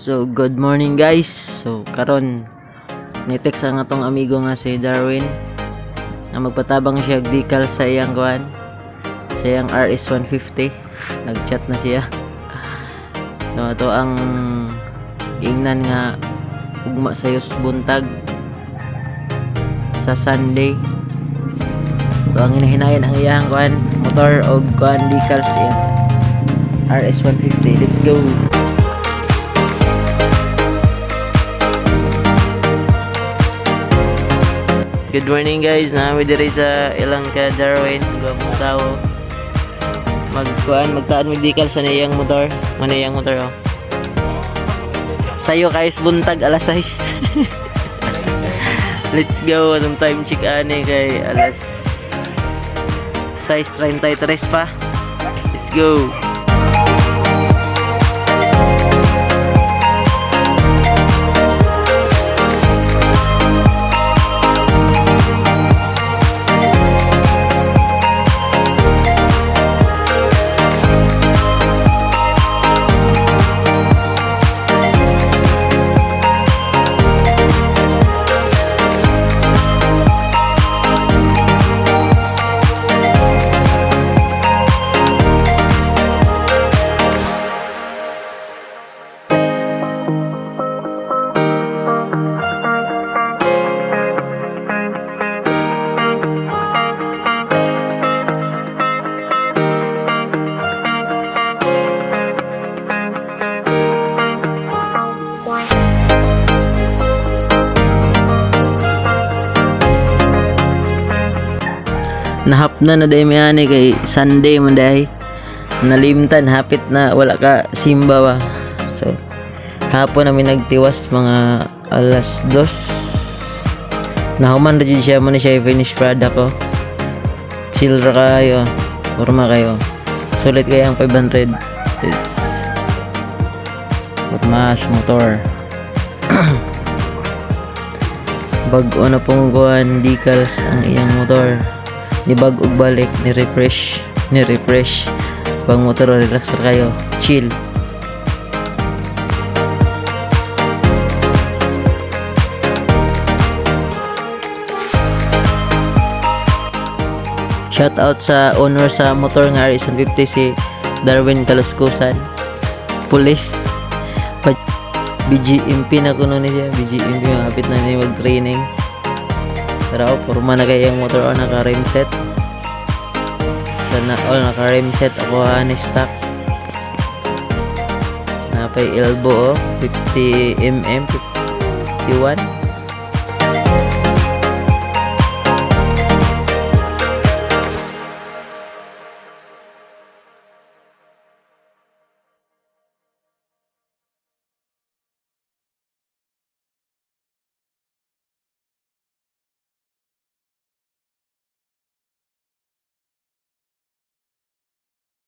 So good morning guys. So karon ni-text ang atong amigo nga si Darwin na magpatabang siya decal sa iyang kuan, sa iyang RS 150. Nag-chat na siya. No, ato ang ingnan nga ugma sayos buntag sa Sunday. Ito ang hinahinayan ang iyang kuan, motor og kuan decals yan. RS 150. Let's go. Good morning guys, naami diri sa ilang ka Darwin, gawang tao. Magtaan medical sa niyang motor. Ano iyang motor oh. Sayo guys buntag alas 6. Let's go, atong time check ani kay alas 6:33 pa. Let's go. Nahap na day may ani kay Sunday man day. Nalimtan hapit na wala ka simba ba. So hapon namin nagtiwas mga alas 2. Nahuman ra jud siya man siya finish product ko. Chill ra kayo. Forma kayo. Sulit kaya ang 500. It's mas motor. Bag-o na pong kuhan decals ang iyang motor. Ni bag og balik ni refresh pang motor, relax ra kayo, chill. Shout out sa owner sa motor nga RS 150 si Darwin Kaluskusan, police BGMP na kuno niya. BGMP hapit na ni mag training. Pero forma na kayang motor o naka-rim set. Sana all naka-rim set ako ni stock. Napay elbow 50mm 51.